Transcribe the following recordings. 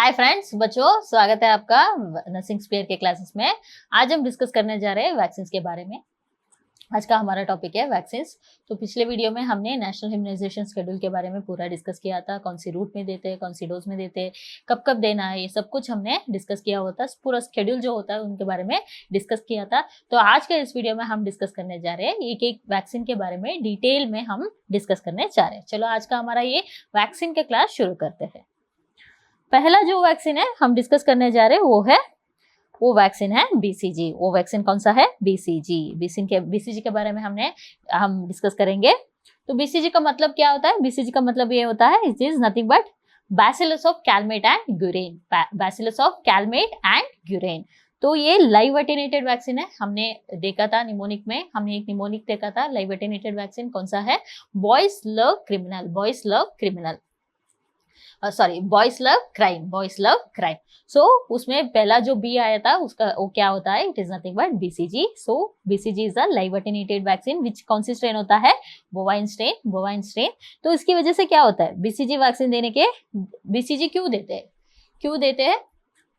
Hi friends, बच्चों स्वागत है आपका नर्सिंग स्पेयर के क्लासेस में। आज हम डिस्कस करने जा रहे हैं वैक्सीन के बारे में। आज का हमारा टॉपिक है वैक्सीन। तो पिछले वीडियो में हमने नेशनल इम्यूनाइजेशन शेड्यूल के बारे में पूरा डिस्कस किया था। कौन सी रूट में देते हैं, कौन सी डोज में देते हैं, कब कब देना है, ये सब कुछ हमने डिस्कस किया होता है। पूरा शेड्यूल जो होता है उनके बारे में डिस्कस किया था। तो आज के इस वीडियो में हम डिस्कस करने जा रहे हैं एक एक वैक्सीन के बारे में डिटेल में हम डिस्कस करने जा रहे हैं। चलो आज का हमारा ये वैक्सीन के क्लास शुरू करते हैं। पहला जो वैक्सीन है हम डिस्कस करने जा रहे हैं वो वैक्सीन है बीसीजी। वो वैक्सीन कौन सा है? बीसीजी। बीसीजी के बारे में हम डिस्कस करेंगे। तो बीसीजी का मतलब क्या होता है? बीसीजी का मतलब ये होता है it is nothing but bacillus of Calmette and Guerin. Bacillus of Calmette and Guerin. तो ये लाइव एटेनेटेड वैक्सीन है। हमने देखा था निमोनिक में, हमने एक निमोनिक देखा था। लाइव एटेनेटेड वैक्सीन कौन सा है? Boys love criminal. Boys love criminal, sorry, boys love crime. Boys love crime. So उसमें पहला जो बी आया था उसका वो क्या होता है? It is nothing but BCG. So BCG is a live attenuated vaccine which कौन सी स्ट्रेन होता है? Bovine strain. Bovine strain. तो इसकी वजह से क्या होता है? बीसीजी वैक्सीन देने के बीसीजी क्यों देते हैं? क्यों देते हैं?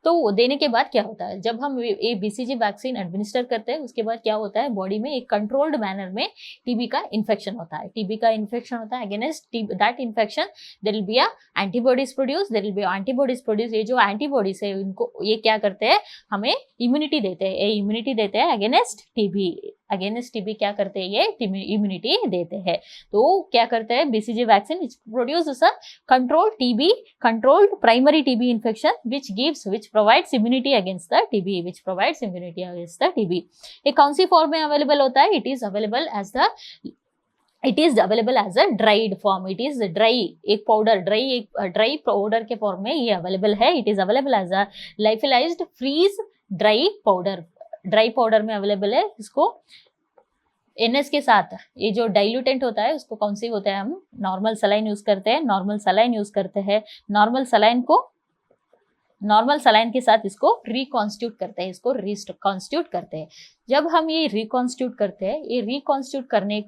तो देने के बाद क्या होता है? जब हम ये बीसीजी वैक्सीन एडमिनिस्टर करते हैं उसके बाद क्या होता है? बॉडी में एक कंट्रोल्ड मैनर में टीबी का इन्फेक्शन होता है। टीबी का इन्फेक्शन होता है। Against that infection there will be antibodies produce. There will be antibodies produce. ये जो एंटीबॉडीज है उनको ये क्या करते हैं? हमें इम्यूनिटी देते हैं। ये इम्यूनिटी देते हैं अगेंस्ट टीबी। अगेंस्ट टीबी क्या करते हैं? ये इम्यूनिटी देते हैं। तो क्या करते हैं? BCG vaccine produce a controlled TB, controlled primary TB infection which provides immunity against the TB, which provides immunity against the TB। ये कौन सी फॉर्म में अवेलेबल होता है? It is available as a dried form। It is dry, एक powder, dry powder के form में ये available है। It is available as a lyophilized freeze dry powder। Dry powder में अवेलेबल है। इसको NS के साथ ये जो डाइल्यूटेंट होता है उसको कौन सी होता है? हम नॉर्मल सलाइन यूज करते हैं। नॉर्मल सलाइन यूज करते हैं। नॉर्मल सलाइन के साथ इसको रिकॉन्स्टिट्यूट करते हैं। इसको रिकॉन्स्टिट्यूट करते हैं। जब हम ये रिकॉन्स्टिट्यूट करते हैं, ये रिकॉन्स्टिट्यूट करने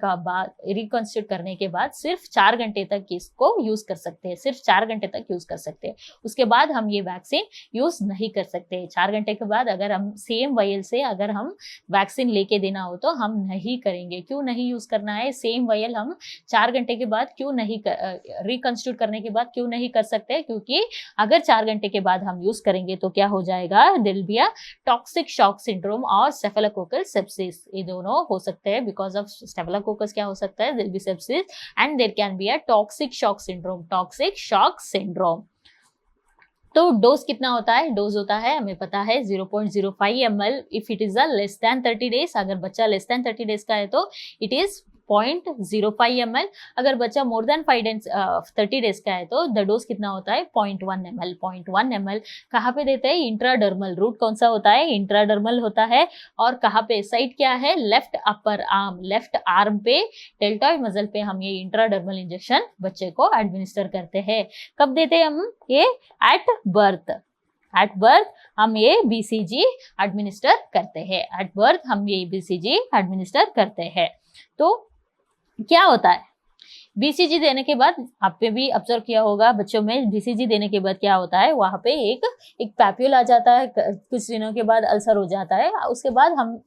के बाद सिर्फ 4 घंटे तक इसको यूज कर सकते हैं। सिर्फ 4 घंटे तक यूज कर सकते हैं। उसके बाद हम ये वैक्सीन यूज नहीं कर सकते। 4 घंटे के बाद अगर हम सेम वायल से अगर हम वैक्सीन लेके देना हो तो हम नहीं करेंगे। क्यों नहीं यूज करना है? सेम वायल हम 4 घंटे के बाद क्यों नहीं रिकॉन्स्टिट्यूट करने के बाद क्यों नहीं कर सकते? क्योंकि अगर 4 घंटे के बाद हम यूज करेंगे तो क्या हो जाएगा? There will be a toxic shock syndrome और सेफेलोकोकल सेप्सिस। ये दोनों हो सकते हैं। बिकॉज ऑफ स्टेफिलोकोकस क्या हो सकता है? There will be sepsis and there can be a toxic shock syndrome. Toxic shock syndrome. तो डोज कितना होता है? डोज होता है हमें पता है 0.05 ml if it is a less than 30 days. अगर बच्चा लेस देन 30 डेज का है तो इट इज 0.05 ml। अगर बच्चा मोर देन 30 डेज का है तो द डोज कितना होता है? 0.1 ml। 0.1 ml कहाँ पे देते हैं? इंट्राडर्मल। रूट कौन सा होता है? इंट्राडर्मल होता है। और कहाँ पे? साइड क्या है? Left upper arm. Left arm पे डेल्टॉइड मसल पे हम ये इंट्राडर्मल इंजेक्शन बच्चे को एडमिनिस्टर करते हैं। कब देते हैं हम ये? At birth. एट बर्थ हम ये बीसीजी एडमिनिस्टर करते हैं। एट बर्थ हम ये बीसीजी एडमिनिस्टर करते हैं। तो क्या होता है? बीसीजी देने के बाद आपने भी ऑब्जर्व किया होगा बच्चों में, बीसीजी देने के बाद क्या होता है? वहां पे एक पैप्यूल आ जाता है। कुछ दिनों के बाद अल्सर हो जाता है। उसके बाद हम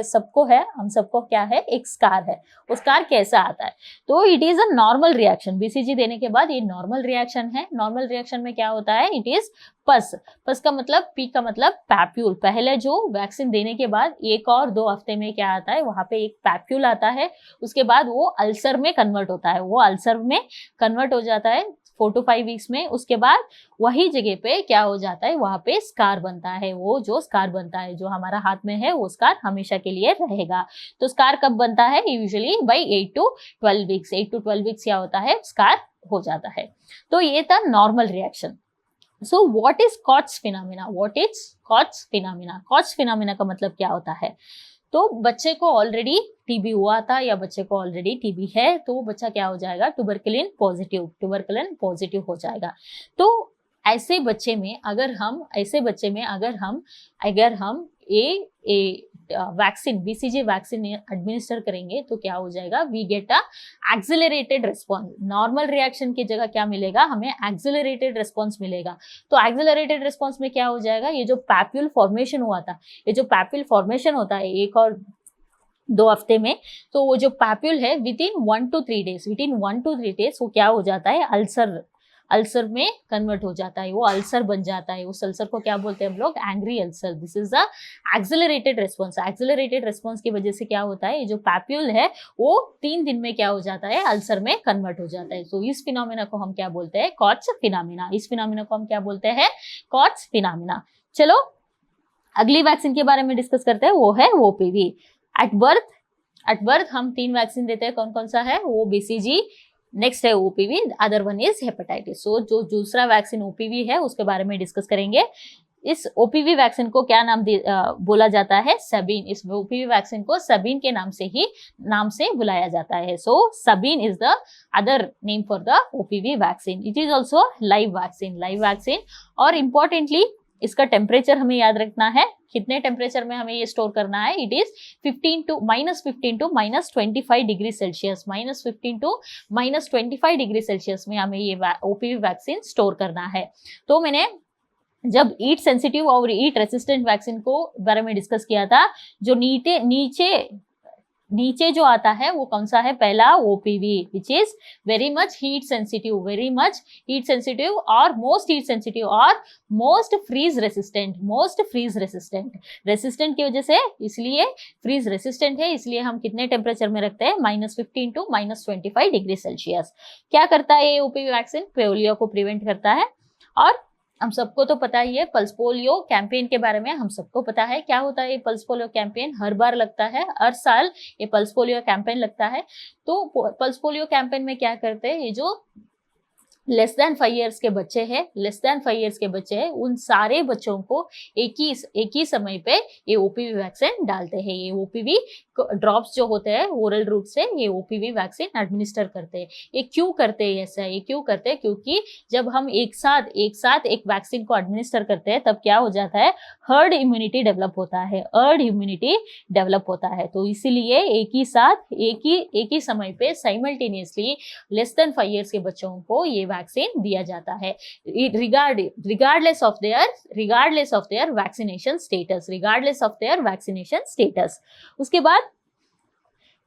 सबको क्या है? एक स्कार है। वो स्कार कैसा आता है? तो it is a normal reaction. BCG देने के बाद ये नॉर्मल रिएक्शन है। नॉर्मल रिएक्शन में क्या होता है? इट इज पस। पस का मतलब, पी का मतलब पैप्यूल। पहले जो वैक्सीन देने के बाद 1 और 2 हफ्ते में क्या आता है? वहां पे एक पैप्यूल आता है। उसके बाद वो अल्सर में कन्वर्ट होता है। वो अल्सर में कन्वर्ट हो जाता है 4 to 5 वीक्स में। उसके बाद वही जगह पे क्या हो जाता है? वहां पे स्कार बनता है। वो जो स्कार बनता है जो हमारा हाथ में है वो स्कार हमेशा के लिए रहेगा। तो स्कार कब बनता है? Usually by 8 to 12 weeks. 8 to 12 weeks क्या होता है? स्कार हो जाता है। तो ये था normal reaction. So what is Koch's phenomena? What is Koch's phenomena? Koch's phenomena का मतलब क्या होता है? तो बच्चे को ऑलरेडी टीबी हुआ था या बच्चे को ऑलरेडी टीबी है तो बच्चा क्या हो जाएगा? ट्यूबरकुलिन पॉजिटिव हो जाएगा। तो ऐसे बच्चे में अगर हम वैक्सीन BCG वैक्सीन एडमिनिस्टर करेंगे तो क्या हो जाएगा, we get a accelerated response. Normal reaction की जगह क्या मिलेगा, हमें एक्सिलरेटेड रिस्पॉन्स मिलेगा। तो एक्सिलरेटेड रिस्पॉन्स में क्या हो जाएगा, ये जो पैप्यूल फॉर्मेशन हुआ था, ये जो पैप्यूल फॉर्मेशन होता है 1 और 2 हफ्ते में, तो वो जो पैप्यूल है with in 1 to 3 days, with in 1 to 3 days वो क्या हो जाता है, अल्सर में कन्वर्ट हो जाता है, वो अल्सर बन जाता है। उस अल्सर को क्या बोलते हैं हम लोग, angry ulcer. This is the accelerated response. Accelerated response की वजह से क्या होता है, ये जो पैप्यूल है वो 3 दिन में क्या हो जाता है, अल्सर में कन्वर्ट हो जाता है। तो इस फिनोमेना को हम क्या बोलते हैं, कॉट्स फिनोमेना। इस फिनोमेना को हम क्या बोलते हैं, कॉट्स फिनोमेना। चलो अगली वैक्सीन के बारे में डिस्कस करते हैं, वो है OPV। एट बर्थ हम 3 वैक्सीन देते हैं, कौन कौन सा है, वो BCG, नेक्स्ट है OPV, other one is hepatitis. So जो दूसरा वैक्सीन OPV है उसके बारे में डिस्कस करेंगे। इस OPV वैक्सीन को क्या नाम बोला जाता है, सबीन। इस OPV वैक्सीन को सबीन के नाम से बुलाया जाता है। So Sabin is the other name for the OPV vaccine. It is also live vaccine. और इम्पोर्टेंटली इसका टेम्परेचर हमें याद रखना है, कितने टेम्परेचर में हमें ये स्टोर करना है, it is -15 to -25 degree Celsius. -15 to -25 degree Celsius में हमें ये OPV वैक्सीन स्टोर करना है। तो मैंने जब ईट सेंसिटिव और ईट रेसिस्टेंट वैक्सीन को बारे में डिस्कस किया था, जो नीचे जो आता है वो कौन सा है, पहला OPV, which is very much heat sensitive और मोस्ट हीट सेंसिटिव और मोस्ट फ्रीज रेसिस्टेंट। रेसिस्टेंट की वजह से इसलिए फ्रीज रेसिस्टेंट है, इसलिए हम कितने टेम्परेचर में रखते हैं, -15 to -25 डिग्री सेल्सियस। क्या करता है ये OPV वैक्सीन, पोलियो को प्रिवेंट करता है। और हम सबको तो पता ही है पल्स पोलियो कैंपेन के बारे में, हम सबको पता है क्या होता है ये पल्स पोलियो कैंपेन। हर बार लगता है, हर साल ये पल्स पोलियो कैंपेन लगता है। तो पल्स पोलियो कैंपेन में क्या करते हैं, ये जो लेस देन 5 ईयर्स के बच्चे हैं उन सारे बच्चों को एक ही समय पे ये OPV वैक्सीन डालते हैं। ये OPV ड्रॉप्स जो होते हैं ओरल रूट से ये OPV वैक्सीन एडमिनिस्टर करते हैं। ये क्यों करते हैं ऐसा, क्योंकि जब हम एक साथ एक वैक्सीन को एडमिनिस्टर करते हैं तब क्या हो जाता है, हर्ड इम्यूनिटी डेवलप होता है। तो इसीलिए एक ही समय पे साइमल्टेनियसली लेस देन 5 ईयर्स के बच्चों को ये वैक्सीन दिया जाता है, regardless of their vaccination status. उसके बाद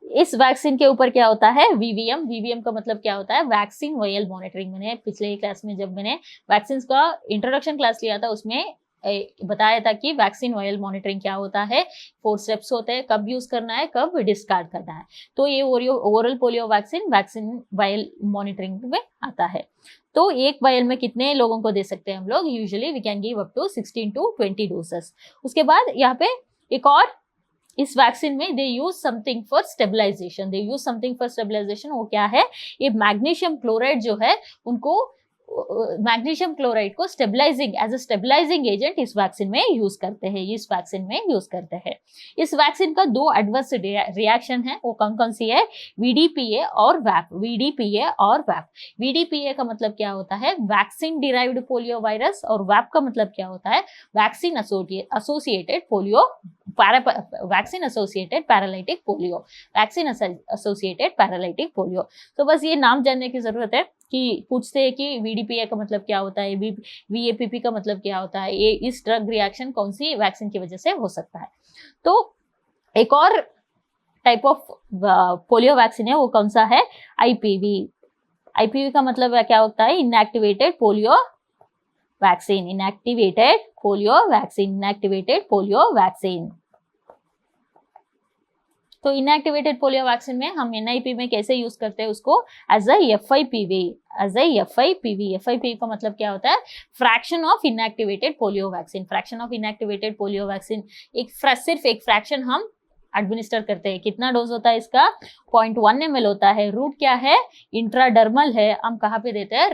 इस वैक्सीन के ऊपर क्या होता है, VVM का मतलब क्या होता है, वैक्सीन वायल मॉनिटरिंग। मैंने पिछले क्लास में जब मैंने वैक्सीन का इंट्रोडक्शन क्लास लिया था उसमें बताया था कि वैक्सीन वायल मॉनिटरिंग क्या होता है, 4 स्टेप्स होते हैं, कब यूज करना है, कब डिस्कार्ड करना है। तो ये oral polio vaccine vial monitoring में आता है। तो एक वायल में कितने लोगों को दे सकते हैं हम लोग, usually we can give up to 16 to 20 doses. उसके बाद यहाँ पे एक और इस वैक्सीन में they use something for stabilisation. वो क्या है, ये मैग्नीशियम क्लोराइड जो है उनको मैग्नीशियम क्लोराइड को एज अ स्टेबलाइजिंग एजेंट इस वैक्सीन में यूज करते हैं। इस वैक्सीन का 2 एडवर्स रिएक्शन है, वो कौन कौन सी है, VDPA और वैप। VDPA का मतलब क्या होता है, वैक्सीन डिराइव्ड पोलियो वायरस, और वैप का मतलब क्या होता है, वैक्सीन एसोसिएटेड पैरालाइटिक पोलियो। तो बस ये नाम जानने की जरूरत है कि पूछते हैं कि VDPA का मतलब क्या होता है, VAPP का मतलब क्या होता है, ये इस ड्रग रिएक्शन कौन सी वैक्सीन की वजह से हो सकता है। तो एक और टाइप ऑफ पोलियो वैक्सीन है, वो कौन सा है, IPV का मतलब क्या होता है, इनएक्टिवेटेड पोलियो वैक्सीन। तो इनएक्टिवेटेड पोलियो वैक्सीन में हम NIP में कैसे यूज करते हैं उसको, एज अ FIPV। FIPV का मतलब क्या होता है, fraction of inactivated polio vaccine. सिर्फ एक फ्रैक्शन हम एडमिनिस्टर करते हैं। कितना डोज होता है इसका, 0.1 ml होता है। रूट क्या है, इंट्राडर्मल है। हम कहाँ पे देते हैं,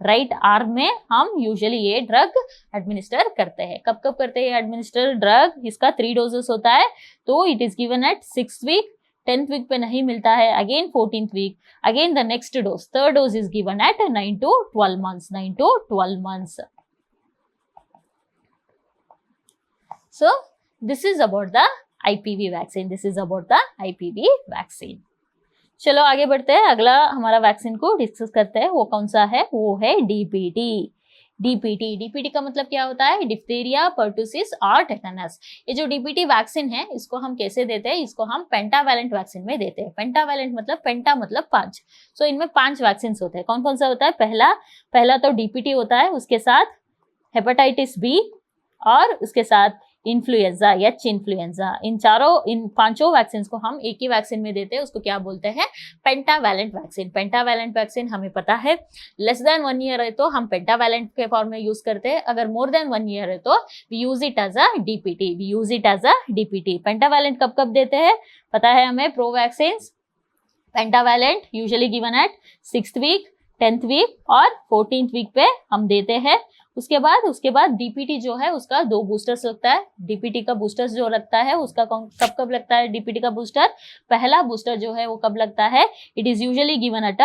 राइट आर्म में हम यूजुअली ये ड्रग एडमिनिस्टर करते हैं। कब करते हैं एडमिनिस्टर ड्रग, इसका 3 डोजेस होता है। तो it is given at 6th week, 10th week पे नहीं मिलता है, again 14th week, again the next dose, third dose is given at 9 to 12 months। So this is about the IPV vaccine. This is about the IPV vaccine. चलो आगे बढ़ते हैं, अगला हमारा वैक्सीन को डिस्कस करते हैं। वो कौन सा है? वो है डीपीटी। डीपीटी का मतलब क्या होता है? डिप्थीरिया, पर्टुसिस और टेटनस। ये जो डीपीटी वैक्सीन है इसको हम कैसे देते हैं? इसको हम पेंटावैलेंट वैक्सीन में देते हैं। पेंटावैलेंट मतलब पेंटा मतलब 5। सो इनमें 5 वैक्सीन होते हैं। कौन कौन सा होता है? पहला तो डीपीटी होता है, उसके साथ हेपेटाइटिस बी और उसके साथ इन्फ्लुएंजा या चिनफ्लुएंजा। इन 5 वैक्सीन को हम एक ही वैक्सीन में देते हैं। उसको क्या बोलते हैं? Pentavalent vaccine. पेंटावैलेंट वैक्सीन हमें पता है लेस देन 1 ईयर है तो हम पेंटावैलेंट के फॉर्म में यूज करते हैं। अगर मोर देन 1 ईयर है तो we use it as a DPT. Pentavalent कब कब देते हैं पता है हमें? Pro vaccine pentavalent usually given at 6th week, 10th week और 14th वीक पे हम देते हैं। उसके बाद डीपीटी जो है उसका 2 बूस्टर्स लगता है। डीपीटी का बूस्टर्स जो लगता है उसका कब लगता है? डीपीटी का बूस्टर, पहला बूस्टर जो है वो कब लगता है? It is usually given eight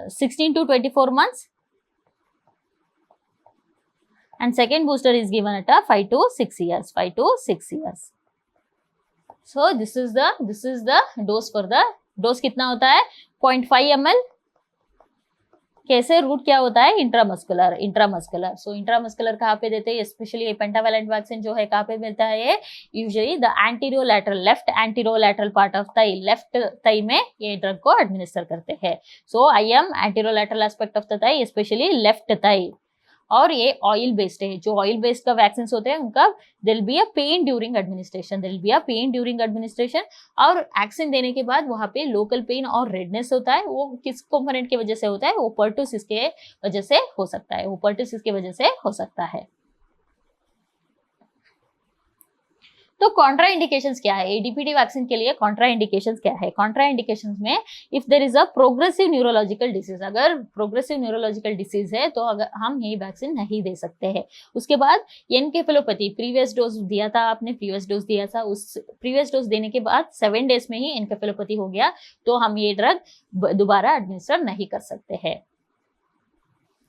16 to 24 months and second booster is given at 5 to 6 years. So this is the dose for the dose कितना होता है? 0.5 ml। कैसे? रूट क्या होता है? इंट्रामस्कुलर। सो इंट्रामस्कुलर कहाँ पे देते हैं? स्पेशली पेंटावैलेंट वैक्सीन जो है कहाँ पे मिलता है? ये usually the left anterolateral part of thigh, left thigh में ये ड्रग को एडमिनिस्टर करते हैं। So I am anterolateral aspect of the thigh, specially left thigh. और ये ऑयल बेस्ड है। जो ऑयल बेस्ड का वैक्सीन होते हैं उनका there will be a pain during administration. और वैक्सीन देने के बाद वहाँ पे लोकल पेन और रेडनेस होता है। वो किस कंपोनेंट की वजह से होता है? वो पर्टुसिस के वजह से हो सकता है। तो कॉन्ट्रा इंडिकेशंस क्या है? डीपीटी वैक्सीन के लिए कॉन्ट्रा इंडिकेशंस क्या है? कॉन्ट्रा इंडिकेशंस में if there is a progressive neurological disease, अगर प्रोग्रेसिव न्यूरोलॉजिकल डिसीज है तो अगर हम ये वैक्सीन नहीं दे सकते हैं। उसके बाद एनकेफेलोपैथी, प्रीवियस डोज दिया था आपने, उस प्रीवियस डोज देने के बाद 7 डेज में ही एनकेफेलोपैथी हो गया तो हम ये ड्रग दोबारा एडमिनिस्टर नहीं कर सकते हैं।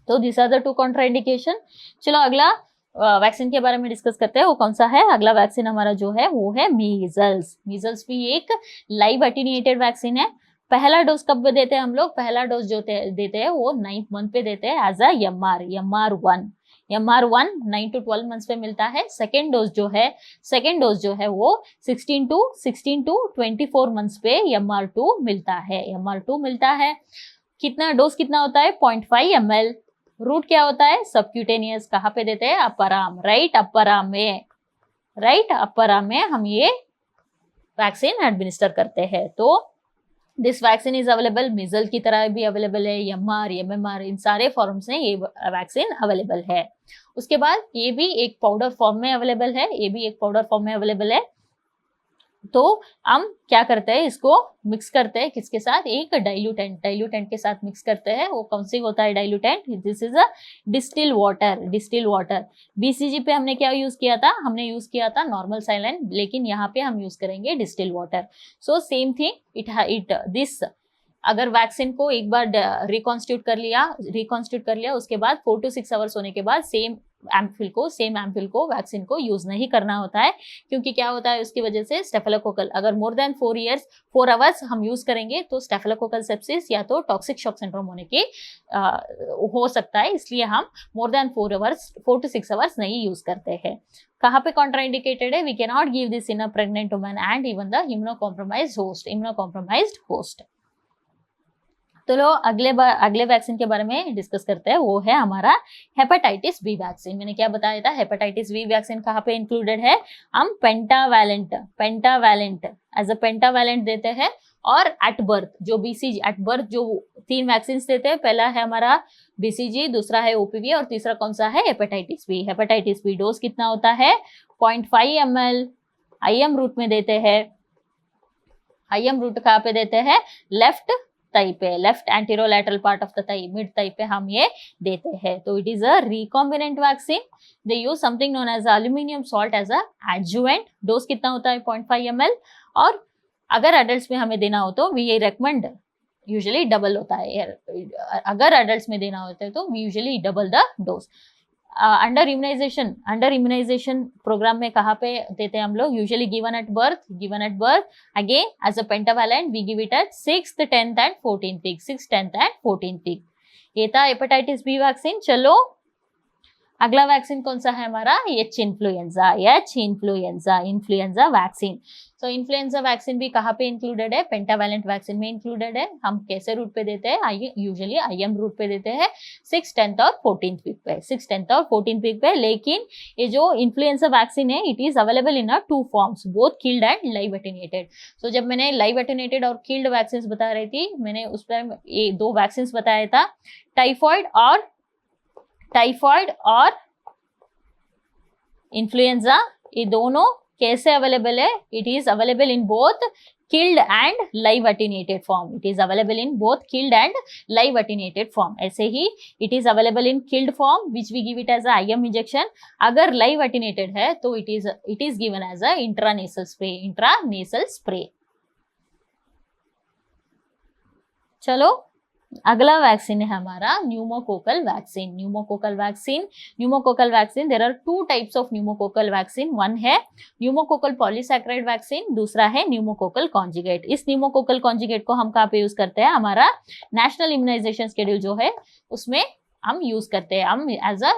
तो this are the 2 contraindication. चलो अगला वैक्सीन के बारे में डिस्कस करते हैं। वो कौन सा है? अगला वैक्सीन हमारा जो है वो है मीजल्स भी एक लाइव एटीन्यूएटेड वैक्सीन है। पहला डोज कब देते हैं हम लोग? पहला डोज जो देते हैं वो 9th मंथ पे देते हैं as a MR1 9 to 12 months पे मिलता है। सेकेंड डोज जो है वो 16 to 24 मंथ्स पे MR2 मिलता है। कितना डोज कितना होता है? 0.5 ml। रूट क्या होता है? सबक्यूटेनियस। कहाँ पे देते हैं? अपर आर्म, अपर आर्म में हम ये वैक्सीन एडमिनिस्टर करते हैं। तो दिस वैक्सीन इज अवेलेबल, मीजल की तरह भी अवेलेबल है, MR, MMR इन सारे फॉर्म्स में ये वैक्सीन अवेलेबल है। उसके बाद ये भी एक पाउडर फॉर्म में अवेलेबल है। तो हम क्या करते हैं? इसको मिक्स करते हैं किसके साथ? एक डाइल्यूटेंट के साथ मिक्स करते हैं। वो कौन सी होता है diluent? This is a distil water. BCG पे हमने क्या यूज किया था? हमने यूज किया था नॉर्मल सैलाइन, लेकिन यहाँ पे हम यूज करेंगे distil water. So same thing this अगर वैक्सीन को एक बार रिकॉन्स्टिट्यूट कर लिया उसके बाद 4 to 6 आवर्स होने के बाद सेम एम्पिल को वैक्सीन को यूज नहीं करना होता है। क्योंकि क्या होता है उसकी वजह से स्टेफिलोकोकल, अगर मोर देन 4 आवर्स हम यूज करेंगे तो स्टेफिलोकोकल सेप्सिस या तो टॉक्सिक शॉक सिंड्रोम होने के हो सकता है। इसलिए हम मोर देन 4 to 6 आवर्स नहीं यूज करते हैं। कहाँ पे कॉन्ट्राइंडिकेटेड है? We can not give this in a pregnant woman and even the immunocompromised host. तो लो अगले वैक्सीन के बारे में डिस्कस करते हैं। वो है हमारा हेपेटाइटिस बी वैक्सीन। मैंने क्या बताया था? हेपेटाइटिस बी वैक्सीन कहाँ पे इंक्लूडेड है? हम पेंटावैलेंट एज अ पेंटावैलेंट देते हैं। और एट बर्थ जो BCG एट बर्थ जो 3 वैक्सीन देते हैं, पहला है हमारा BCG, दूसरा है OPV और तीसरा कौन सा है? Hepatitis B. डोज कितना होता है? 0.5 ml। IM रूट में देते हैं। IM रूट कहाँ पे देते हैं? लेफ्ट थाई पे, left anterolateral part of the thigh, mid thigh पे हम ये देते हैं। तो it is a recombinant vaccine. They use something known as aluminium salt as a adjuvant. Dose कितना होता है? 0.5 ml। और अगर एडल्ट्स में हमें देना हो तो वी ये रेकमेंड यूजुअली डबल होता है। अगर एडल्ट्स में देना होता है तो we usually double the dose. Under immunisation programme में कहाँ पे देते हैं हम लोग? Usually given at birth again as a pentavalent we give it at 6th 10th and 14th week, 6th 10th and 14th week. ये था हेपेटाइटिस बी वैक्सीन। चलो अगला वैक्सीन कौन सा है हमारा? H influenza vaccine. सो इन्फ्लुएंजा वैक्सीन भी कहाँ पे इंक्लूडेड है? पेंटावैलेंट वैक्सीन में इंक्लूडेड है। हम कैसे रूट पे देते हैं? यूजुअली IM रूट पे देते हैं 6th 10th और 14th वीक पे, 6th 10th और 14th वीक पे। लेकिन ये जो इन्फ्लुएंजा वैक्सीन है it is available in 2 forms, both killed and live attenuated. So जब मैंने लाइव एटेन्यूएटेड और किल्ड वैक्सीन बता रही थी, मैंने उस पर ये 2 वैक्सीन बताया था, टाइफॉइड और इन्फ्लुएंजा। ये दोनों कैसे अवेलेबल है? It is available in both killed and live attenuated form. It is available in both killed and live attenuated form. ऐसे ही it is available in killed form which we give it as a IM injection. अगर live attenuated है तो it is given as a intranasal spray. चलो अगला vaccine है हमारा pneumococcal vaccine. There are 2 types of pneumococcal vaccine. One है pneumococcal polysaccharide vaccine, दूसरा है न्यूमोकोकल कॉन्जुगेट। इस न्यूमोकोकल कॉन्जुगेट को हम कहाँ पे यूज करते हैं? हमारा नेशनल इम्यूनाइजेशन शेड्यूल जो है उसमें हम यूज करते हैं, हम एज अ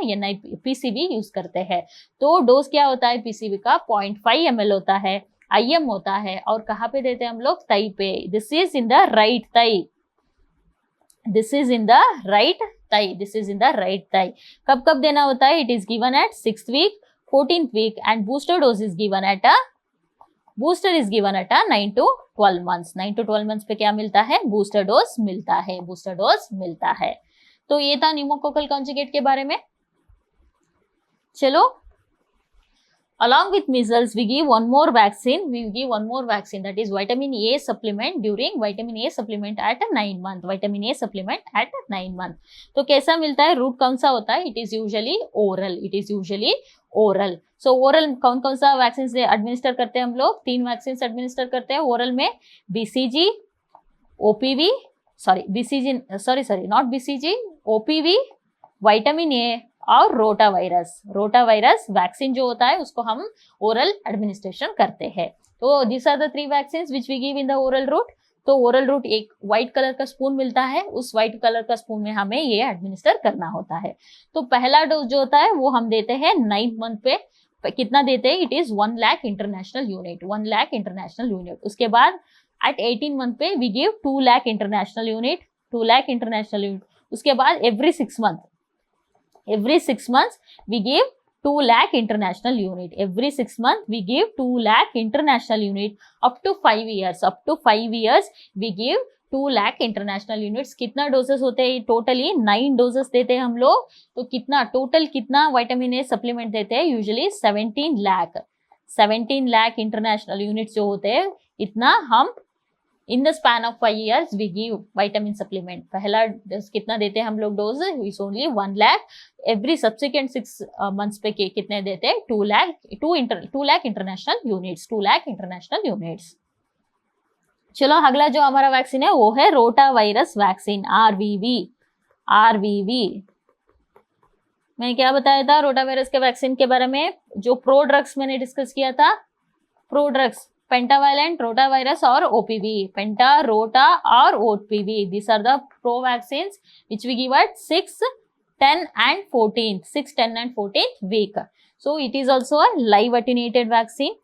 PCV यूज करते हैं। तो डोज क्या होता है PCV का? 0.5 ml होता है, IM होता है, और कहाँ पे देते हैं हम लोग? तई पे। This is in the right thigh. कब देना होता है? It is given at 6th week, 14th week and booster dose is given at 9 to 12 months। 9 to 12 months पे क्या मिलता है? बूस्टर डोज मिलता है। तो ये था न्यूमोकोकल कॉन्जुगेट के बारे में। चलो along with measles we give one more vaccine, that is vitamin A supplement at 9 month, तो कैसा मिलता है? रूट कौन सा होता है? It is usually oral. So oral कौन सा वैक्सीन एडमिनिस्टर करते हैं हम लोग? 3 वैक्सीन एडमिनिस्टर करते हैं ओरल में, OPV, विटामिन ए और रोटावायरस वैक्सीन जो होता है उसको हम ओरल एडमिनिस्ट्रेशन करते हैं। तो this are the 3 vaccines which we give in the oral route. तो ओरल रूट एक व्हाइट कलर का स्पून मिलता है, उस व्हाइट कलर का स्पून में हमें ये एडमिनिस्टर करना होता है। तो पहला डोज जो होता है वो हम देते हैं 9th मंथ पे। कितना देते हैं? It is 1 lakh international unit. उसके बाद एट 18 मंथ पे we give 2 lakh international unit. उसके बाद every 6 months we give 2 lakh international unit. Every 6 months we give 2 lakh international unit. Up to 5 years we give 2 lakh international units। कितना doses होते हैं? Totally 9 doses देते हैं हम लोग। तो कितना विटामिन ए सप्लीमेंट देते हैं? यूजुअली 17 लाख इंटरनेशनल यूनिट्स जो होते हैं, इतना हम in the span of 5 years we give vitamin supplement. पहला कितना देते हैं हम लोग dose? Is only 1 lakh. Every subsequent 6 months पे कितने देते हैं? 2 लाख इंटरनेशनल यूनिट्स। चलो अगला जो हमारा वैक्सीन है वो है रोटा वायरस वैक्सीन, RVV। मैंने क्या बताया था रोटा वायरस के वैक्सीन के बारे में? जो प्रो ड्रग्स मैंने डिस्कस किया था, प्रो ड्रग्स पेंटावैलेंट, रोटावायरस और OPV। पेंटा, रोटा और OPV, these are the pro vaccines which we give at 6th, 10th and 14th week. So it is also a live attenuated vaccine.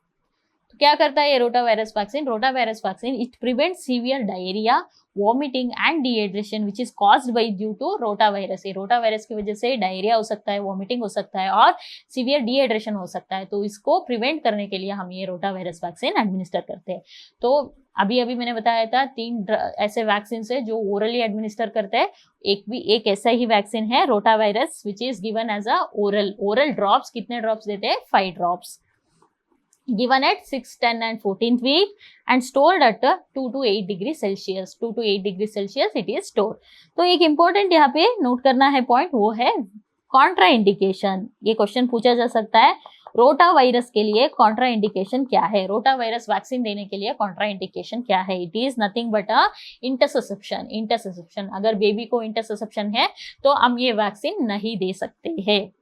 तो क्या करता है ये rotavirus vaccine? It prevent severe diarrhoea, vomiting and dehydration which is caused by due to rotavirus. ये rotavirus की वजह से diarrhoea हो सकता है, वॉमिटिंग हो सकता है और सीवियर डिहाइड्रेशन हो सकता है। तो इसको प्रिवेंट करने के लिए हम ये रोटावायरस वैक्सीन एडमिनिस्टर करते हैं। तो अभी मैंने बताया था 3 ऐसे वैक्सीन है जो ओरली एडमिनिस्टर करते हैं। एक ऐसा ही वैक्सीन है rotavirus which is given as a oral drops. कितने ड्रॉप्स देते हैं? 5 drops. given at 6th, 10th and 14th week and stored at 2 to 8 degrees Celsius it is stored। तो एक important यहाँ पे नोट करना है पॉइंट, वो है कॉन्ट्रा इंडिकेशन। ये क्वेश्चन पूछा जा सकता है, रोटा वायरस के लिए कॉन्ट्रा इंडिकेशन क्या है? रोटा वायरस वैक्सीन देने के लिए कॉन्ट्रा इंडिकेशन क्या है? It is nothing but a interception. अगर बेबी को इंटरसेप्शन है तो हम ये वैक्सीन नहीं दे सकते हैं।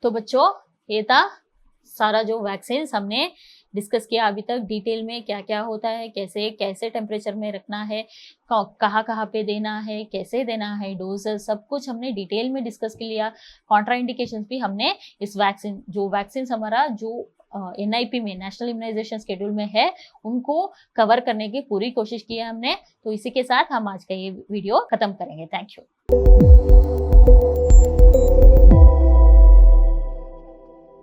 तो बच्चों ये था सारा जो वैक्सीन हमने डिस्कस किया अभी तक, डिटेल में क्या क्या होता है, कैसे कैसे टेम्परेचर में रखना है, कहाँ कहाँ पे देना है, कैसे देना है, डोज, सब कुछ हमने डिटेल में डिस्कस कर लिया। कॉन्ट्राइंडिकेशंस भी हमने इस वैक्सीन, जो वैक्सीन हमारा जो NIP में, नेशनल इम्यूनाइजेशन शेड्यूल में है, उनको कवर करने की पूरी कोशिश की है हमने। तो इसी के साथ हम आज का ये वीडियो खत्म करेंगे। Thank you.